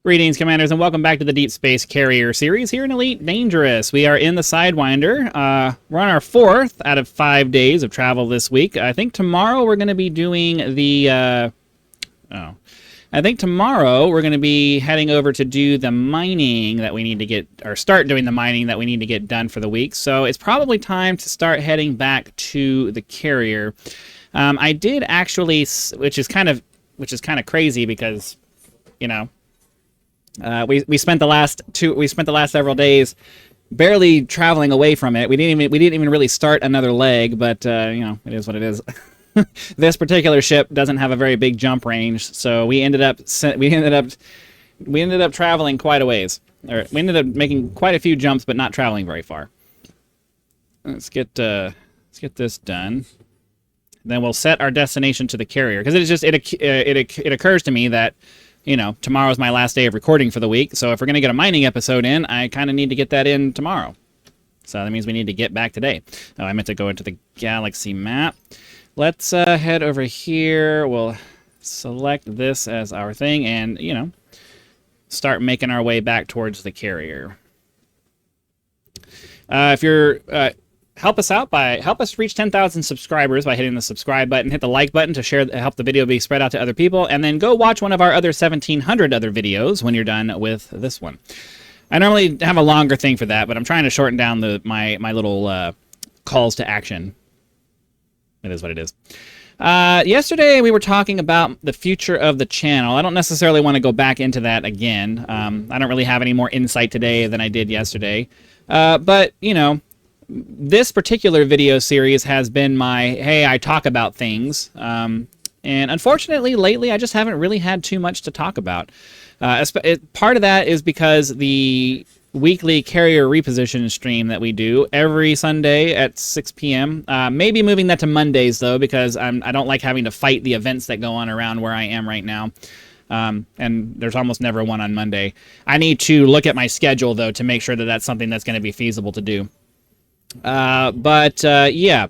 Greetings, Commanders, and welcome back to the Deep Space Carrier series here in Elite Dangerous. We are in the Sidewinder. We're on our 4th out of 5 days of travel this week. I think tomorrow we're going to be doing the... I think tomorrow we're going to be heading over to do the mining that we need to get... or start doing the mining that we need to get done for the week. So it's probably time to start heading back to the carrier. I did actually... which is kind of crazy because, you know... we spent the last several days barely traveling away from it. We didn't even really start another leg, but you know, it is what it is. This particular ship doesn't have a very big jump range, so we ended up traveling quite a ways. Or we ended up making quite a few jumps, but not traveling very far. Let's get this done. Then we'll set our destination to the carrier, because it occurs to me that, you know, tomorrow's my last day of recording for the week, so if we're going to get a mining episode in, I kind of need to get that in tomorrow. So that means we need to get back today. Oh, I meant to go into the galaxy map. Let's head over here. We'll select this as our thing and, you know, start making our way back towards the carrier. If you're... help us reach 10,000 subscribers by hitting the subscribe button, hit the like button to help the video be spread out to other people, and then go watch one of our other 1,700 other videos when you're done with this one. I normally have a longer thing for that, but I'm trying to shorten down my little calls to action. It is what it is. Yesterday we were talking about the future of the channel. I don't necessarily want to go back into that again. I don't really have any more insight today than I did yesterday. But, you know, this particular video series has been my, hey, I talk about things. And unfortunately, lately, I just haven't really had too much to talk about. Part of that is because the weekly carrier reposition stream that we do every Sunday at 6 p.m. Maybe moving that to Mondays, though, because I don't like having to fight the events that go on around where I am right now. And there's almost never one on Monday. I need to look at my schedule, though, to make sure that that's something that's going to be feasible to do. Yeah,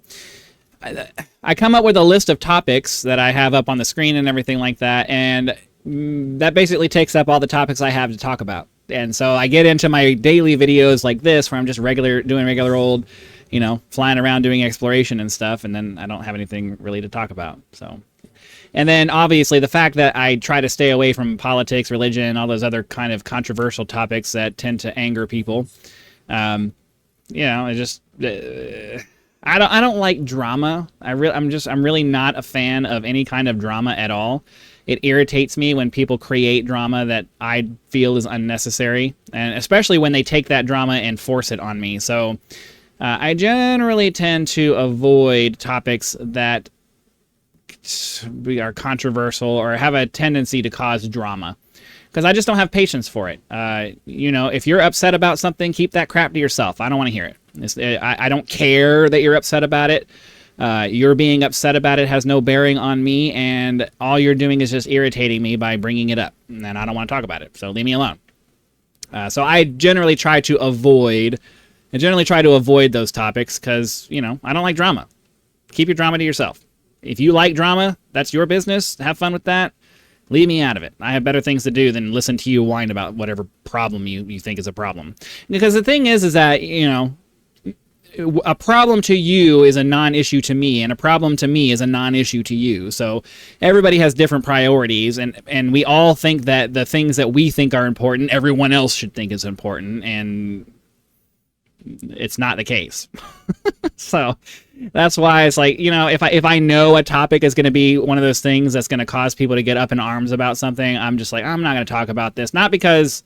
I come up with a list of topics that I have up on the screen and everything like that, and that basically takes up all the topics I have to talk about. And so I get into my daily videos like this, where I'm just doing regular old, you know, flying around doing exploration and stuff, and then I don't have anything really to talk about. So, and then obviously the fact that I try to stay away from politics, religion, all those other kind of controversial topics that tend to anger people. You know, I just I don't like drama. I'm really not a fan of any kind of drama at all. It irritates me when people create drama that I feel is unnecessary, and especially when they take that drama and force it on me. So I generally tend to avoid topics that are controversial or have a tendency to cause drama, because I just don't have patience for it. You know, if you're upset about something, keep that crap to yourself. I don't want to hear it. I don't care that you're upset about it. Your being upset about it has no bearing on me, and all you're doing is just irritating me by bringing it up, and I don't want to talk about it, so leave me alone. So I generally try to avoid those topics because, you know, I don't like drama. Keep your drama to yourself. If you like drama, that's your business. Have fun with that. Leave me out of it. I have better things to do than listen to you whine about whatever problem you think is a problem. Because the thing is that, you know, a problem to you is a non-issue to me, and a problem to me is a non-issue to you. So everybody has different priorities, and we all think that the things that we think are important, everyone else should think is important, and it's not the case. So that's why it's like, you know, if I know a topic is going to be one of those things that's going to cause people to get up in arms about something, I'm just like, I'm not going to talk about this. Not because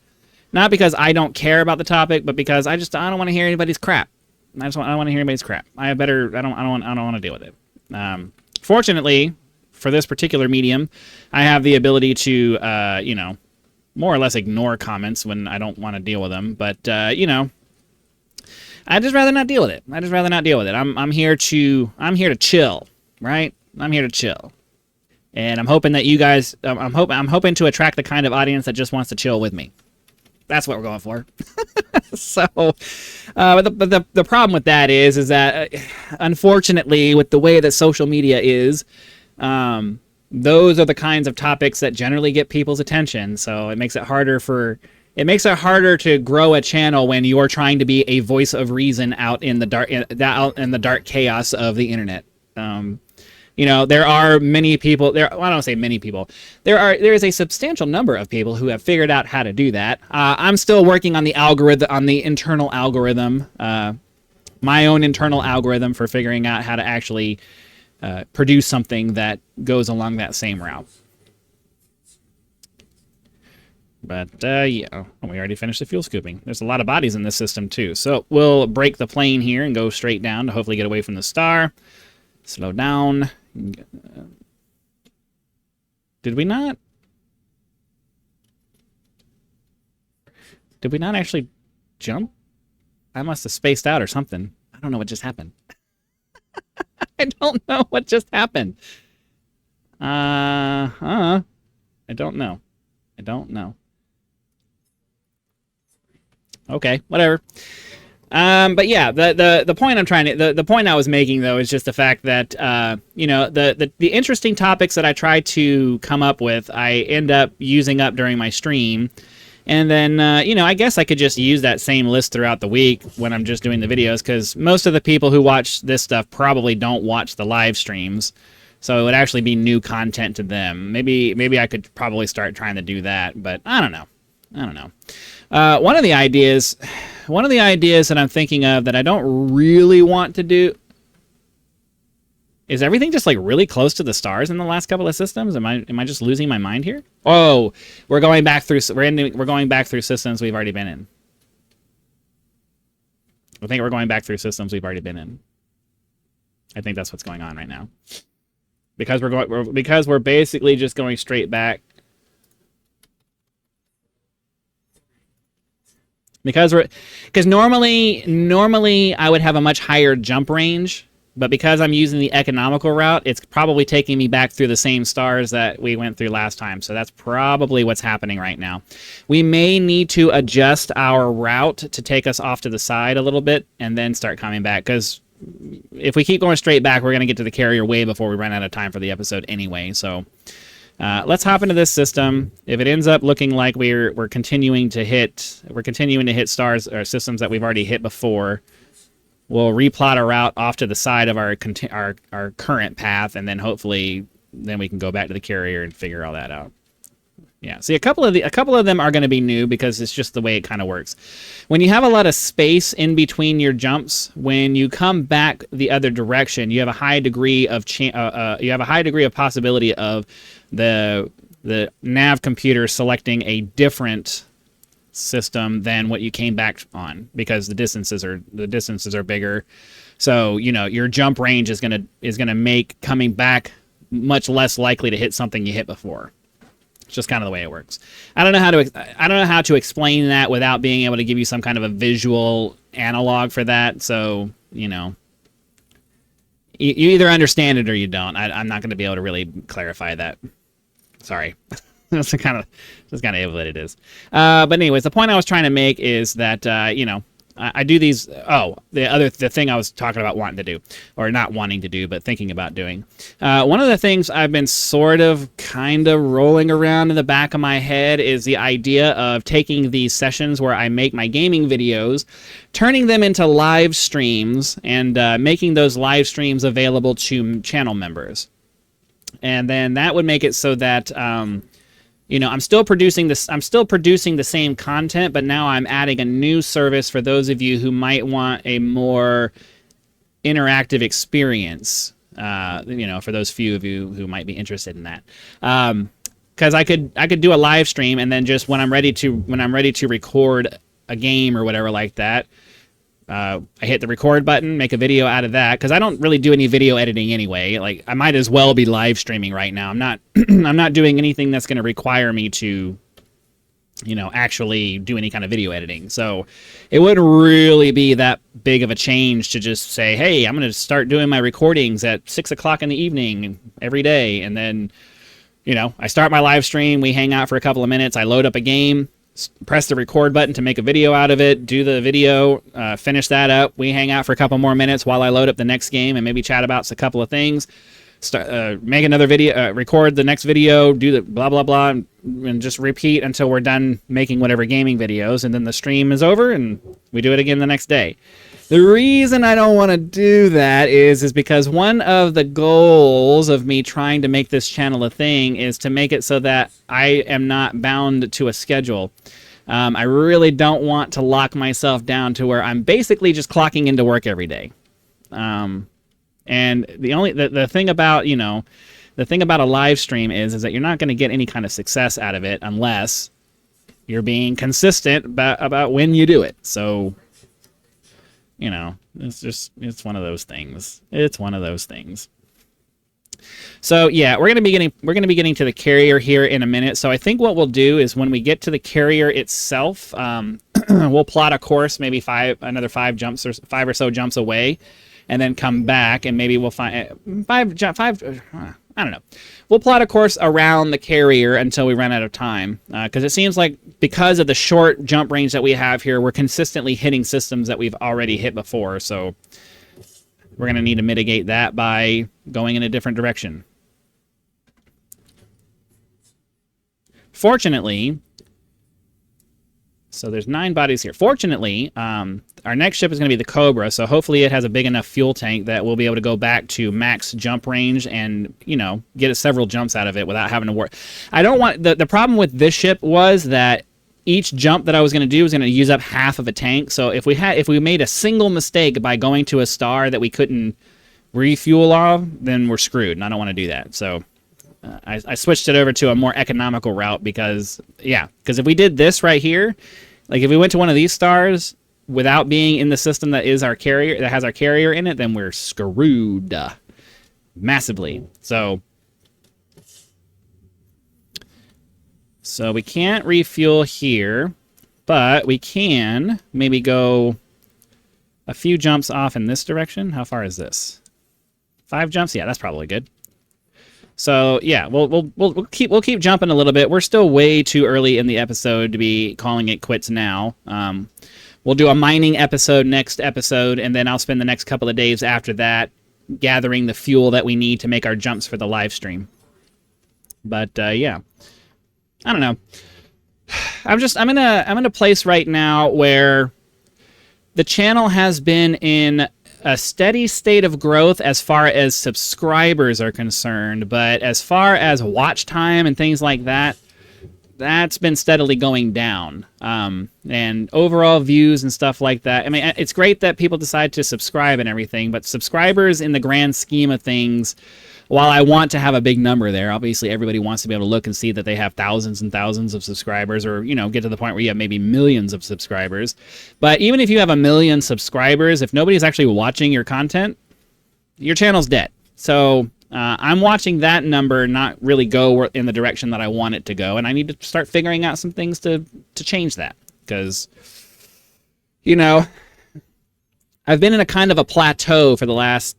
I don't care about the topic, but because I don't want to hear anybody's crap. I don't want to hear anybody's crap. I don't want to deal with it. Fortunately, for this particular medium, I have the ability to, you know, more or less ignore comments when I don't want to deal with them. But, you know, I'd just rather not deal with it. I'm here to chill, right? I'm here to chill. And I'm hoping that you guys, I'm hoping to attract the kind of audience that just wants to chill with me. That's what we're going for. So, but the problem with that is that, unfortunately, with the way that social media is, those are the kinds of topics that generally get people's attention. So it makes it harder to grow a channel when you're trying to be a voice of reason out in the dark chaos of the internet. There are many people there. Well, I don't say many people. There is a substantial number of people who have figured out how to do that. I'm still working on the algorithm, on the internal algorithm, my own internal algorithm for figuring out how to actually produce something that goes along that same route. But, yeah, we already finished the fuel scooping. There's a lot of bodies in this system, too. So we'll break the plane here and go straight down to hopefully get away from the star. Slow down. Did we not actually jump? I must have spaced out or something. I don't know what just happened. I don't know what just happened. I don't know. Okay, whatever. But yeah, the point the point I was making though is just the fact that the interesting topics that I try to come up with, I end up using up during my stream, and then I guess I could just use that same list throughout the week when I'm just doing the videos, because most of the people who watch this stuff probably don't watch the live streams, so it would actually be new content to them. Maybe I could probably start trying to do that, but I don't know. One of the ideas that I'm thinking of that I don't really want to do is everything just like really close to the stars in the last couple of systems. Am I just losing my mind here? Oh, we're going back through systems we've already been in. I think we're going back through systems we've already been in. I think that's what's going on right now. Because we're basically just going straight back. Because normally I would have a much higher jump range, but because I'm using the economical route, it's probably taking me back through the same stars that we went through last time. So that's probably what's happening right now. We may need to adjust our route to take us off to the side a little bit and then start coming back, because if we keep going straight back, we're going to get to the carrier way before we run out of time for the episode anyway. So let's hop into this system. If it ends up looking like we're continuing to hit stars or systems that we've already hit before, we'll replot a route off to the side of our current path, and then hopefully we can go back to the carrier and figure all that out. Yeah, see, a couple of them are going to be new because it's just the way it kind of works. When you have a lot of space in between your jumps, when you come back the other direction, you have a high degree of possibility of the nav computer selecting a different system than what you came back on, because the distances are bigger. So your jump range is gonna make coming back much less likely to hit something you hit before. It's just kind of the way it works. I don't know how to explain that without being able to give you some kind of a visual analog for that. So you either understand it or you don't. I'm not going to be able to really clarify that. Sorry. That's kind of what it is. But anyways, the point I was trying to make is that I do these. Oh, the thing I was talking about wanting to do, or not wanting to do, but thinking about doing. One of the things I've been kind of rolling around in the back of my head is the idea of taking these sessions where I make my gaming videos, turning them into live streams, and making those live streams available to channel members. And then that would make it so that I'm still producing the same content, but now I'm adding a new service for those of you who might want a more interactive experience. For those few of you who might be interested in that. Because I could do a live stream, and then just when I'm ready to record a game or whatever like that, I hit the record button, make a video out of that, because I don't really do any video editing anyway. Like, I might as well be live streaming right now. I'm not I'm not doing anything that's going to require me to actually do any kind of video editing. So it wouldn't really be that big of a change to just say, hey, I'm going to start doing my recordings at 6:00 in the evening every day, and then I start my live stream, we hang out for a couple of minutes, I load up a game, press the record button to make a video out of it, do the video, finish that up, we hang out for a couple more minutes while I load up the next game and maybe chat about a couple of things. make another video, record the next video, do the blah blah blah, and just repeat until we're done making whatever gaming videos, and then the stream is over and we do it again the next day. The reason I don't want to do that is because one of the goals of me trying to make this channel a thing is to make it so that I am not bound to a schedule. I really don't want to lock myself down to where I'm basically just clocking into work every day. And the thing about, you know, the thing about a live stream is that you're not going to get any kind of success out of it unless you're being consistent about when you do it. So, you know, it's one of those things. It's one of those things. So yeah, we're gonna be getting to the carrier here in a minute. So I think what we'll do is when we get to the carrier itself, we'll plot a course, maybe another five or so jumps away, and then come back and maybe we'll find five. I don't know. We'll plot a course around the carrier until we run out of time, because it seems like because of the short jump range that we have here, we're consistently hitting systems that we've already hit before. So we're going to need to mitigate that by going in a different direction. Fortunately, so there's 9 bodies here. Fortunately, our next ship is going to be the Cobra, so hopefully it has a big enough fuel tank that we'll be able to go back to max jump range and, you know, get several jumps out of it without having to work. I don't want... The problem with this ship was that each jump that I was going to do was going to use up half of a tank. So if we made a single mistake by going to a star that we couldn't refuel off, then we're screwed, and I don't want to do that. So I switched it over to a more economical route because if we did this right here, like if we went to one of these stars without being in the system that is our carrier, that has our carrier in it, then we're screwed massively. So we can't refuel here, but we can maybe go a few jumps off in this direction. How far is this? 5 jumps? Yeah, that's probably good. So yeah, we'll keep jumping a little bit. We're still way too early in the episode to be calling it quits now. We'll do a mining episode next episode, and then I'll spend the next couple of days after that gathering the fuel that we need to make our jumps for the live stream. But yeah, I don't know. I'm in a place right now where the channel has been in a steady state of growth as far as subscribers are concerned, but as far as watch time and things like that, that's been steadily going down. And overall views and stuff like that. I mean, it's great that people decide to subscribe and everything, but subscribers in the grand scheme of things, while I want to have a big number there, obviously everybody wants to be able to look and see that they have thousands and thousands of subscribers, or, you know, get to the point where you have maybe millions of subscribers. But even if you have 1 million subscribers, if nobody's actually watching your content, your channel's dead. So I'm watching that number not really go in the direction that I want it to go, and I need to start figuring out some things to change that. Because, you know, I've been in a kind of a plateau for the last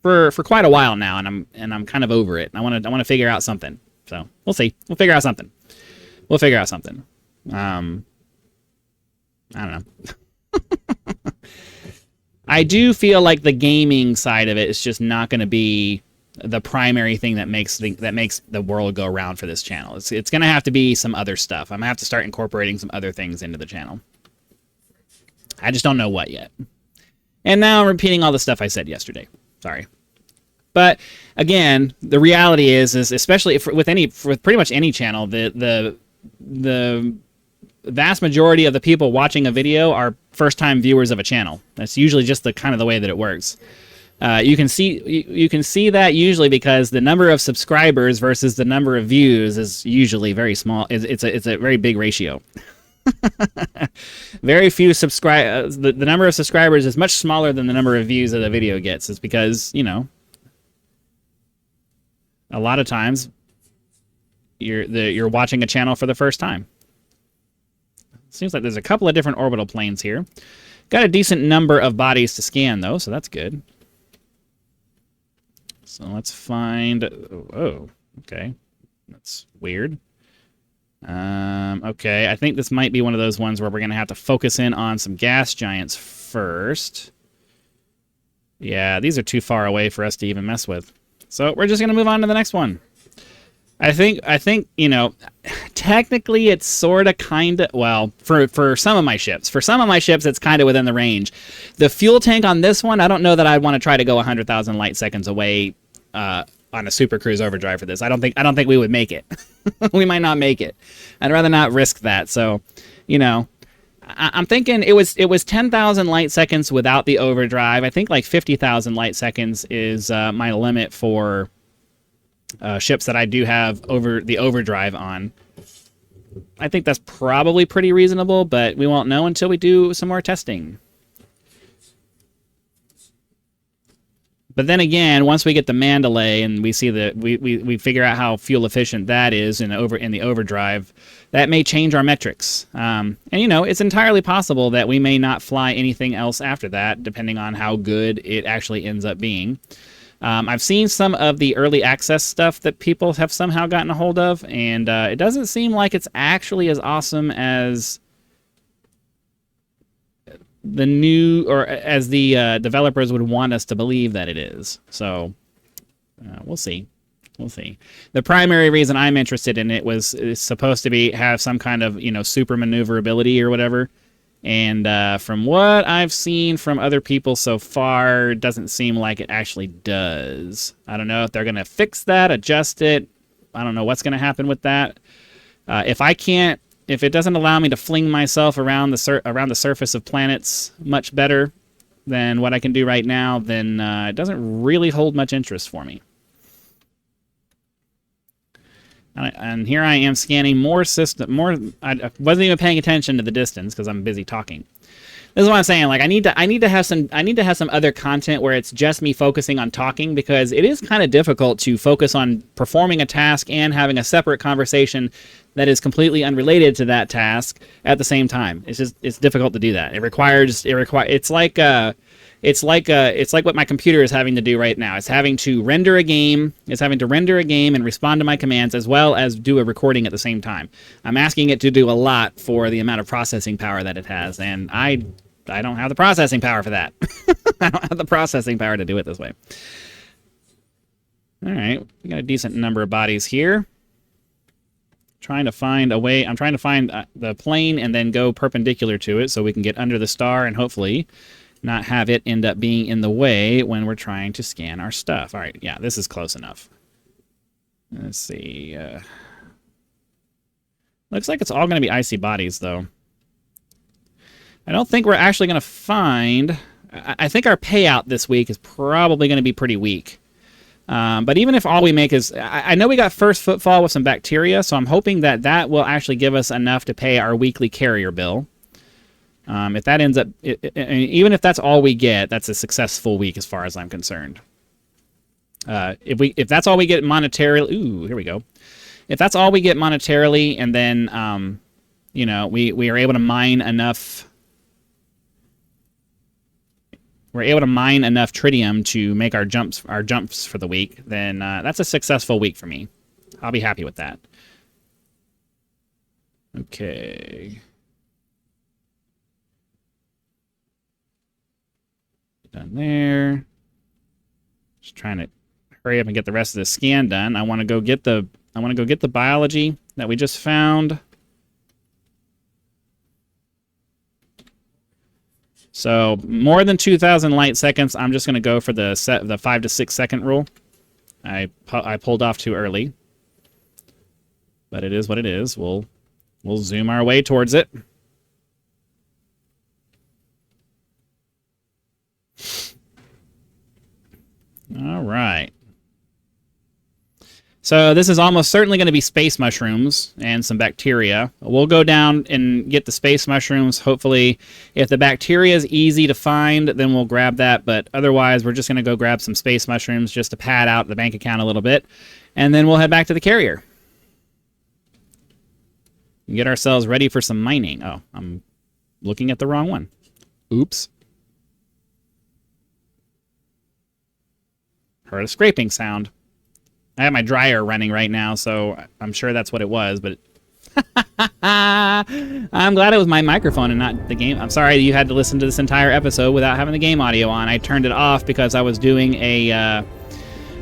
for quite a while now, and I'm kind of over it. I want to figure out something. So we'll see. We'll figure out something. I don't know. I do feel like the gaming side of it is just not going to be the primary thing that makes the world go around for this channel. It's going to have to be some other stuff. I'm going to have to start incorporating some other things into the channel. I just don't know what yet. And now I'm repeating all the stuff I said yesterday. Sorry. But again, the reality is especially with pretty much any channel, the vast majority of the people watching a video are first-time viewers of a channel. That's usually just the kind of the way that it works. You can see that usually because the number of subscribers versus the number of views is usually very small. It's a very big ratio. Very few the number of subscribers is much smaller than the number of views that a video gets. It's because, you know, a lot of times you're watching a channel for the first time. Seems like there's a couple of different orbital planes here. Got a decent number of bodies to scan though, so that's good. So let's find... Oh, okay. That's weird. Okay, I think this might be one of those ones where we're going to have to focus in on some gas giants first. Yeah, these are too far away for us to even mess with. So we're just going to move on to the next one. I think, you know, technically it's sort of kind of, well, for some of my ships. For some of my ships, it's kind of within the range. The fuel tank on this one, I don't know that I'd want to try to go 100,000 light seconds away on a Super Cruise overdrive for this. I don't think we would make it. We might not make it. I'd rather not risk that. So, you know, I'm thinking it was 10,000 light seconds without the overdrive. I think like 50,000 light seconds is my limit for ships that I do have over the overdrive on. I think that's probably pretty reasonable, but we won't know until we do some more testing. But then again, once we get the Mandalay and we see we figure out how fuel efficient that is in the overdrive, that may change our metrics. And you know, it's entirely possible that we may not fly anything else after that, depending on how good it actually ends up being. I've seen some of the early access stuff that people have somehow gotten a hold of, and it doesn't seem like it's actually as awesome as the new, or as the developers would want us to believe that it is. So we'll see. We'll see. The primary reason I'm interested in it was it's supposed to have some kind of, you know, super maneuverability or whatever. And from what I've seen from other people so far, it doesn't seem like it actually does. I don't know if they're going to fix that, adjust it. I don't know what's going to happen with that. If it doesn't allow me to fling myself around the surface of planets much better than what I can do right now, then it doesn't really hold much interest for me. And here I am scanning more system. I wasn't even paying attention to the distance because I'm busy talking. This is what I'm saying. Like I need to have some other content where it's just me focusing on talking, because it is kind of difficult to focus on performing a task and having a separate conversation that is completely unrelated to that task at the same time. It's difficult to do that. It's like what my computer is having to do right now. It's having to render a game. It's having to render a game and respond to my commands, as well as do a recording at the same time. I'm asking it to do a lot for the amount of processing power that it has, and I don't have the processing power for that. I don't have the processing power to do it this way. All right, we got a decent number of bodies here. Trying to find a way. I'm trying to find the plane and then go perpendicular to it so we can get under the star and hopefully not have it end up being in the way when we're trying to scan our stuff. All right, yeah, this is close enough. Let's see. Looks like it's all going to be icy bodies, though. I don't think we're actually going to find... I think our payout this week is probably going to be pretty weak. But even if all we make is... I know we got first footfall with some bacteria, so I'm hoping that that will actually give us enough to pay our weekly carrier bill. If that ends up... even if that's all we get, that's a successful week as far as I'm concerned. If that's all we get monetarily... Ooh, here we go. If that's all we get monetarily, and then, you know, we are able to mine enough... We're able to mine enough tritium to make our jumps for the week, then that's a successful week for me. I'll be happy with that. Okay. Done there. Just trying to hurry up and get the rest of the scan done. I want to go get the biology that we just found. So more than 2,000 light seconds, I'm just going to go for the 5 to 6 second rule. I pulled off too early, but it is what it is. We'll zoom our way towards it. All right. So this is almost certainly going to be space mushrooms and some bacteria. We'll go down and get the space mushrooms. Hopefully, if the bacteria is easy to find, then we'll grab that. But otherwise, we're just going to go grab some space mushrooms just to pad out the bank account a little bit. And then we'll head back to the carrier. And get ourselves ready for some mining. Oh, I'm looking at the wrong one. Oops. Heard a scraping sound. I have my dryer running right now, so I'm sure that's what it was, but... I'm glad it was my microphone and not the game. I'm sorry you had to listen to this entire episode without having the game audio on. I turned it off because I was doing a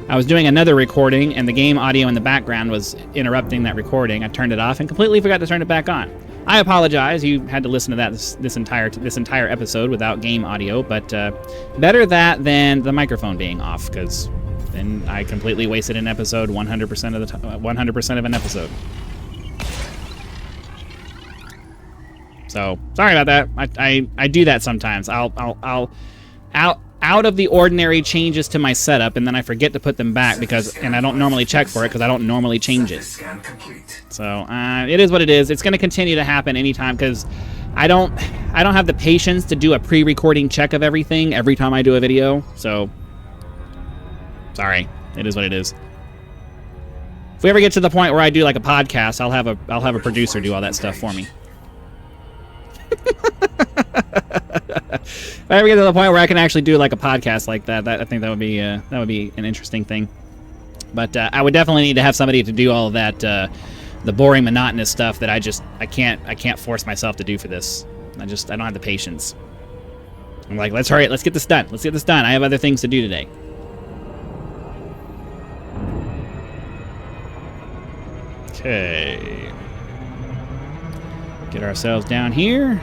I was doing another recording, and the game audio in the background was interrupting that recording. I turned it off and completely forgot to turn it back on. I apologize. You had to listen to that this entire episode without game audio, but better that than the microphone being off, because then I completely wasted an episode 100% of the 100% of an episode. So sorry about that. I do that sometimes. I'll out of the ordinary changes to my setup, and then I forget to put them back and I don't normally check for it because I don't normally change it. So it is what it is. It's going to continue to happen anytime because I don't have the patience to do a pre-recording check of everything every time I do a video. So sorry, it is what it is. If we ever get to the point where I do like a podcast, I'll have a producer do all that stuff for me. If I ever get to the point where I can actually do like a podcast like that, I think that would be an interesting thing. But I would definitely need to have somebody to do all of that, the boring, monotonous stuff that I can't force myself to do for this. I don't have the patience. I'm like, let's hurry it, let's get this done. Let's get this done. I have other things to do today. Okay. Get ourselves down here.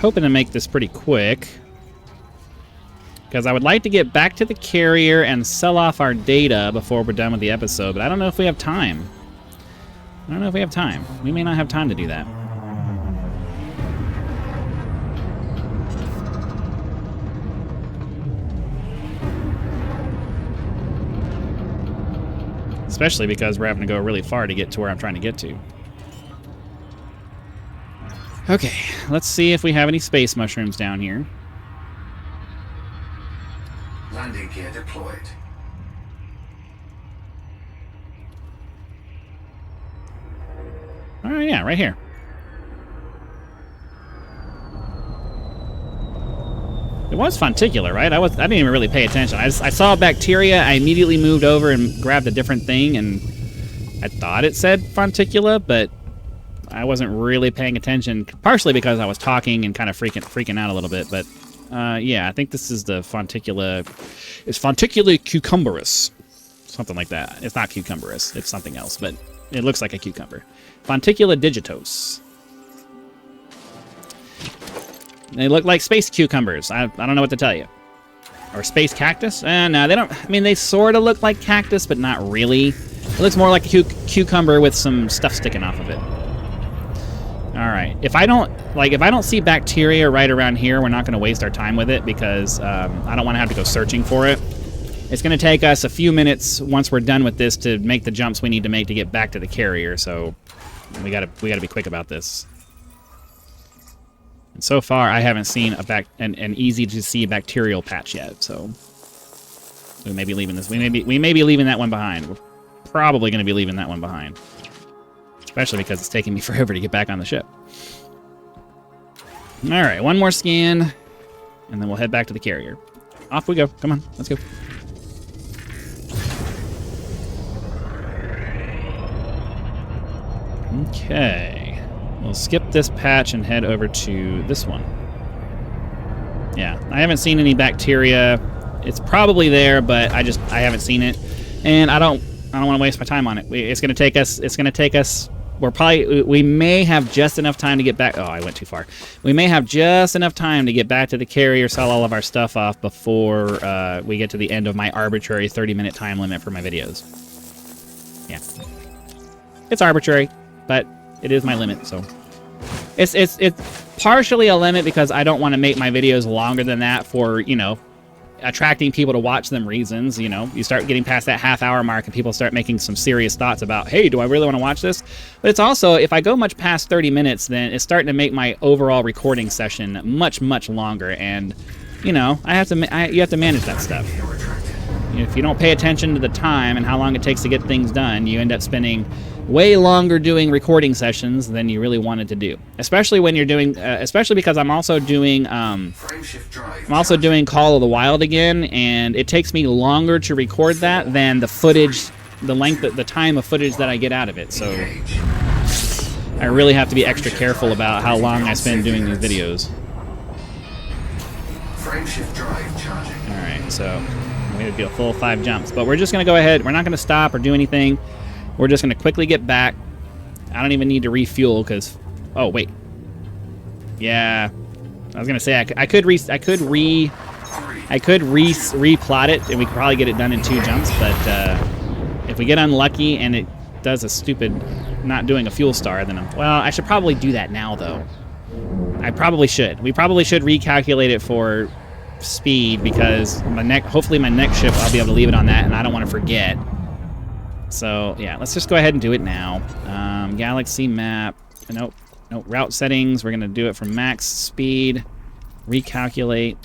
Hoping to make this pretty quick, because I would like to get back to the carrier and sell off our data before we're done with the episode, but I don't know if we have time. We may not have time to do that. Especially because we're having to go really far to get to where I'm trying to get to. Okay, let's see if we have any space mushrooms down here. Landing gear deployed. Oh yeah, right here. It was Fonticular, right? I didn't even really pay attention. I saw bacteria, I immediately moved over and grabbed a different thing, and I thought it said Fonticula, but I wasn't really paying attention, partially because I was talking and kind of freaking out a little bit, but yeah, I think this is the Fonticula. It's Fonticula cucumberus. Something like that. It's not cucumberus, it's something else, but it looks like a cucumber. Fonticula digitos. They look like space cucumbers. I don't know what to tell you. Or space cactus? No, they don't. I mean, they sort of look like cactus, but not really. It looks more like a cucumber with some stuff sticking off of it. All right. If I don't see bacteria right around here, we're not going to waste our time with it because I don't want to have to go searching for it. It's going to take us a few minutes once we're done with this to make the jumps we need to make to get back to the carrier. So we gotta be quick about this. And so far, I haven't seen an easy to see bacterial patch yet. So we may be leaving this. We may be leaving that one behind. We're probably going to be leaving that one behind. Especially because it's taking me forever to get back on the ship. Alright, one more scan, and then we'll head back to the carrier. Off we go. Come on, let's go. Okay. We'll skip this patch and head over to this one. Yeah, I haven't seen any bacteria. It's probably there, but I haven't seen it. And I don't want to waste my time on it. It's going to take us we may have just enough time to get back. Oh, I went too far. We may have just enough time to get back to the carrier, sell all of our stuff off before we get to the end of my arbitrary 30-minute time limit for my videos. Yeah. It's arbitrary, but it is my limit, so. It's partially a limit because I don't want to make my videos longer than that for, you know, attracting people to watch them reasons. You know, you start getting past that half-hour mark and people start making some serious thoughts about, hey, do I really want to watch this? But it's also, if I go much past 30 minutes, then it's starting to make my overall recording session much, much longer. And, you know, you have to manage that stuff. If you don't pay attention to the time and how long it takes to get things done, you end up spending way longer doing recording sessions than you really wanted to do. Especially when you're doing, especially because I'm also doing Call of the Wild again, and it takes me longer to record that than the footage, the time of footage that I get out of it. So I I really have to be extra careful about how long I spend doing these videos. Frameshift drive charging. Alright, so we have to do a full 5 jumps. But we're just going to go ahead. We're not going to stop or do anything. We're just going to quickly get back. I don't even need to refuel because... Oh, wait. Yeah. I was going to say I could replot it and we could probably get it done in 2 jumps, but if we get unlucky and it does a stupid not doing a fuel star, then well, I should probably do that now though. I probably should. We probably should recalculate it for speed because hopefully my next ship I'll be able to leave it on that and I don't want to forget. So yeah, let's just go ahead and do it now. Galaxy map. Nope. Route settings. We're gonna do it from max speed. Recalculate.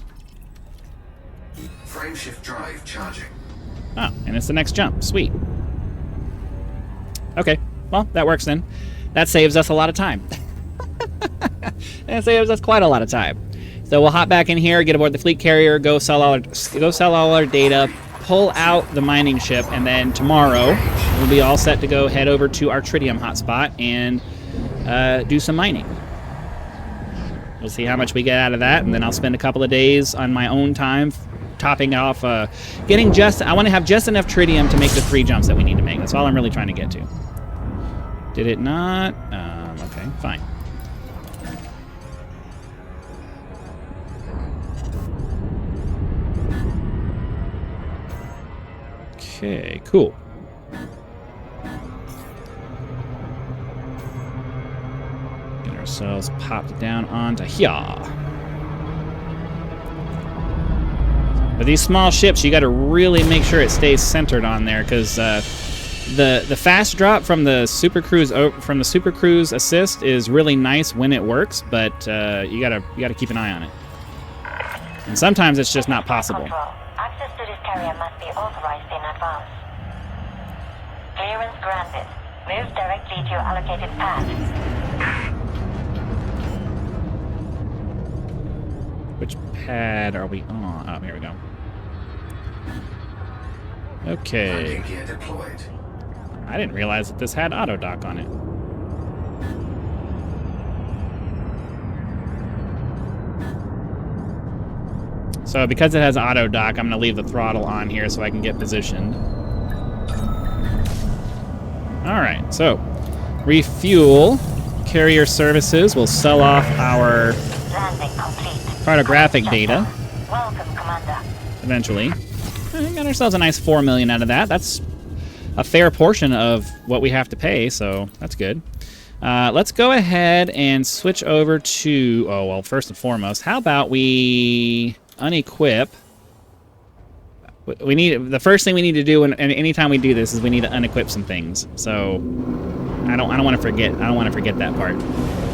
Frameshift drive charging. Oh, and it's the next jump. Sweet. Okay, well, that works then. That saves us a lot of time. That saves us quite a lot of time. So we'll hop back in here, get aboard the fleet carrier, go sell all our data, pull out the mining ship, and then tomorrow we'll be all set to go head over to our tritium hotspot and do some mining. We'll see how much we get out of that, and then I'll spend a couple of days on my own time topping off, I want to have just enough tritium to make the 3 jumps that we need to make. That's all I'm really trying to get to. Did it not? Okay, fine. Okay, cool. Get ourselves popped down onto here. But these small ships, you got to really make sure it stays centered on there, because the fast drop from the Super Cruise assist is really nice when it works, but you gotta keep an eye on it. And sometimes it's just not possible. Control. Access to this carrier must be authorized in advance. Clearance granted. Move directly to your allocated path. Which pad are we on? Oh, here we go. Okay. Landing gear deployed. I didn't realize that this had auto dock on it. So because it has auto dock, I'm going to leave the throttle on here so I can get positioned. Alright, so refuel. Carrier services will sell off our cartographic data. Welcome, Commander. Eventually. We got ourselves a nice 4 million out of that. That's a fair portion of what we have to pay, so that's good. Let's go ahead and switch over to... Oh, well, first and foremost, how about we unequip... The first thing we need to do, and anytime we do this, is we need to unequip some things. So I don't want to forget. I don't want to forget that part.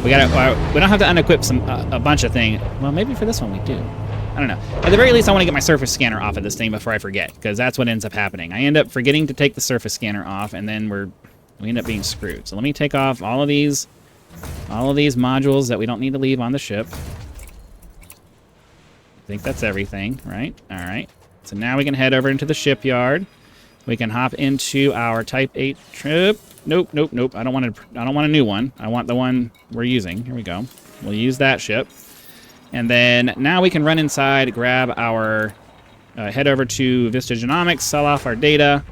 We don't have to unequip a bunch of things. Well, maybe for this one we do. I don't know. At the very least, I want to get my surface scanner off of this thing before I forget, because that's what ends up happening. I end up forgetting to take the surface scanner off, and then we end up being screwed. So let me take off all of these modules that we don't need to leave on the ship. I think that's everything, right? All right. So now we can head over into the shipyard. We can hop into our Type 8 trip. Nope. I don't want a new one. I want the one we're using. Here we go. We'll use that ship. And then now we can run inside, grab our, head over to Vista Genomics, sell off our data,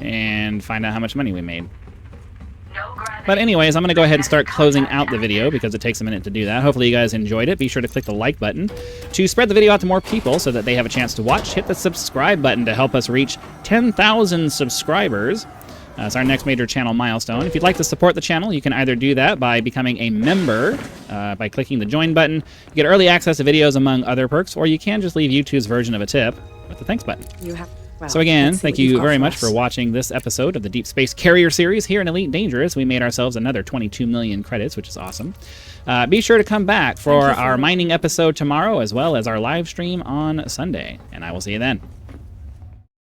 and find out how much money we made. But anyways, I'm going to go ahead and start closing out the video because it takes a minute to do that. Hopefully you guys enjoyed it. Be sure to click the like button to spread the video out to more people so that they have a chance to watch. Hit the subscribe button to help us reach 10,000 subscribers. It's our next major channel milestone. If you'd like to support the channel, you can either do that by becoming a member, by clicking the join button. You get early access to videos among other perks, or you can just leave YouTube's version of a tip with the thanks button. So again, thank you very much for watching this episode of the Deep Space Carrier series here in Elite Dangerous. We made ourselves another 22 million credits, which is awesome. Be sure to come back for our mining episode tomorrow, as well as our live stream on Sunday, and I will see you then.